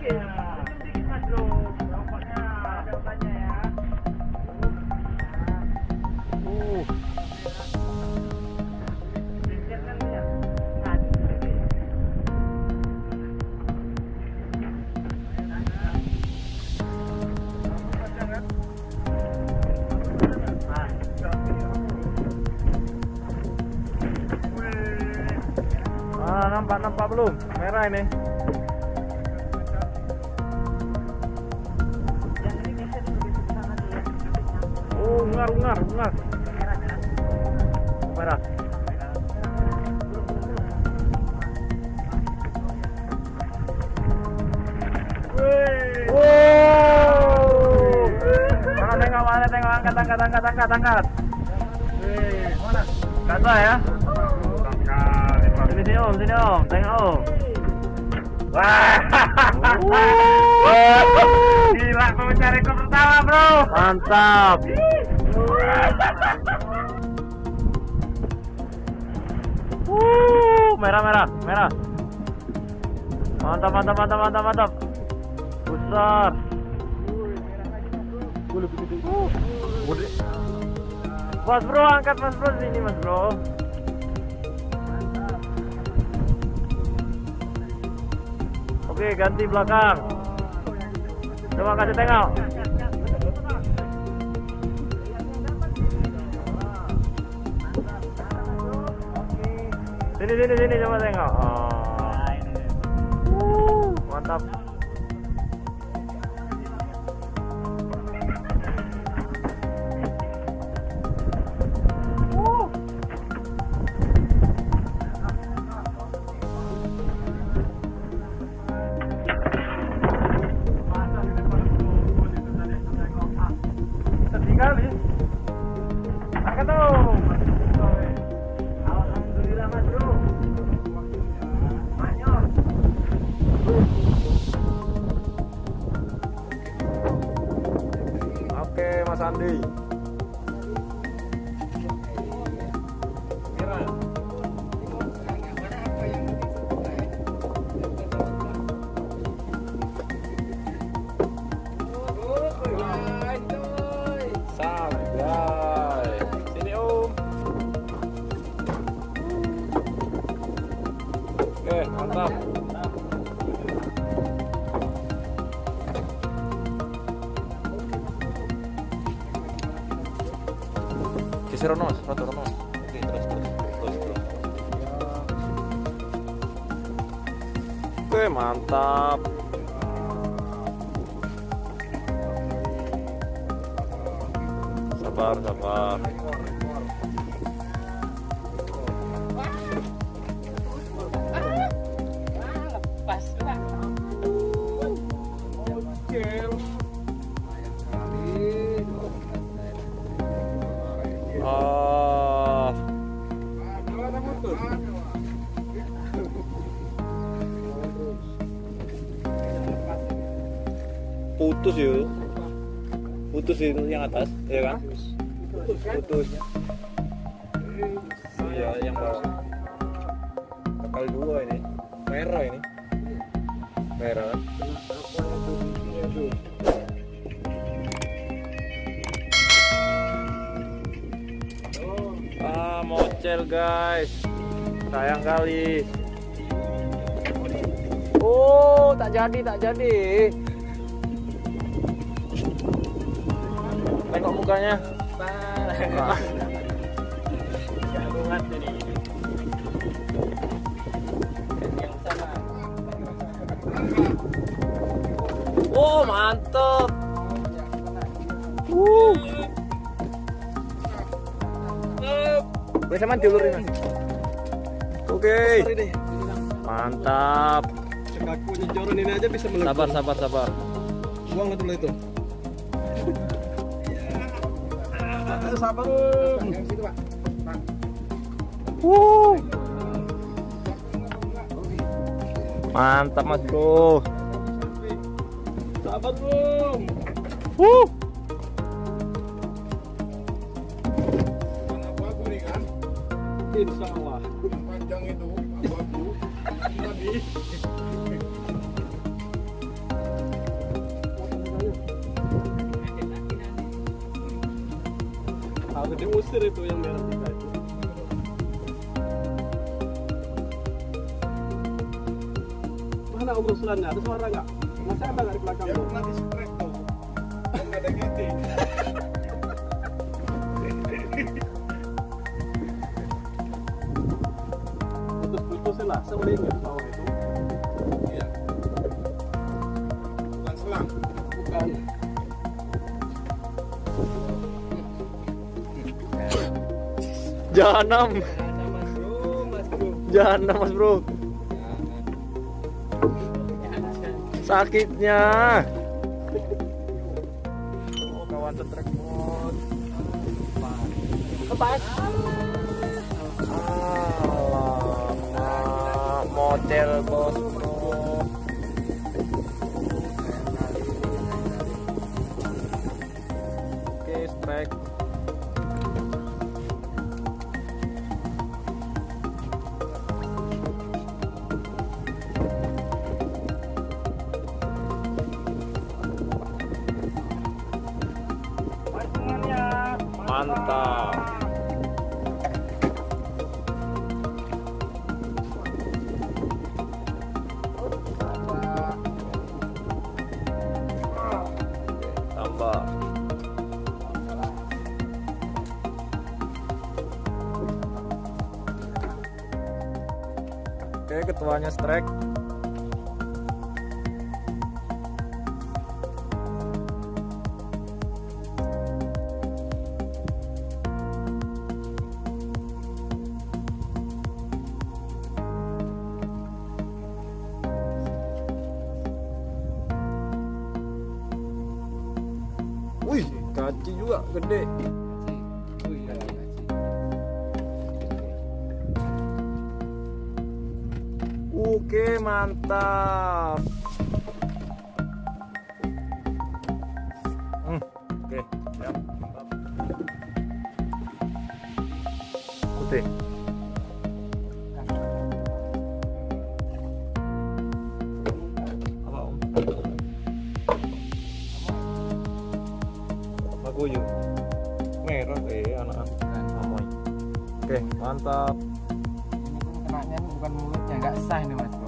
Dikit mas bro, rokoknya ada obatnya ya. Nampak belum? Merah ini. Oh, ungar. Merah. Mana tengok, angkat. Mana? Kata ya. Sini om, tengok om. Wah, gila pemencari rekor pertama bro. Mantap. Merah. Mantap. Besar. Mas bro, angkat mas bro sini mas bro. Oke, ganti belakang. Coba kasih tengok. Sini coba tengok. Mantap. Kali. Angkat dong. Alhamdulillah mas bro. Manyor. Oke Mas Andi. Sini om. Oke, mantap. Geser Ronos, foto Ronos. Oke, terus. Oke, mantap. Sabar. Lepas lah. Putus itu yang atas, ya kan? Putus. Iya, yang bawah. Kali dua ini. Merah ini. Merah. Mocel guys. Sayang kali. Oh, tak jadi. Tengok mukanya. Jagungan ini. Yang sana. Oh, mantap. Bisa mandi ulurin mas. Oke. Mantap. Sekaku nyejoran ini aja bisa melebihi. Sabar. Buang dulu itu. Sabar. Yang situ pak. Mantap mas bro. Sabar bro. Abu-abu nih kan? Insya Allah. Yang panjang itu abu-abu. Tadi. Diusir itu yang merah kita itu. Mana Om Ruslannya? Ada suara nggak? Masih ada nggak di belakang Ya tuh? nanti strek tuh. Nggak ada gitu. Putus-putusnya lah, seling ya bawah itu. Iya. Bukan selang. Bukan. Jahanam. Jahanam Mas Bro. Sakitnya. Oh, kawan setrek mod. Lepas. Alamak, model bos bro. Oke, strike. Mantap. Tambah. Oke, ketuanya strike. Wih, kaci juga gede. Oke, mantap. Oke, siap. Mantap. Putih. Apa Om? Maguyu. Merah anak-anak. Amoy. Oke, mantap. Ini kenanya bukan mulutnya, nggak sah ini Mas.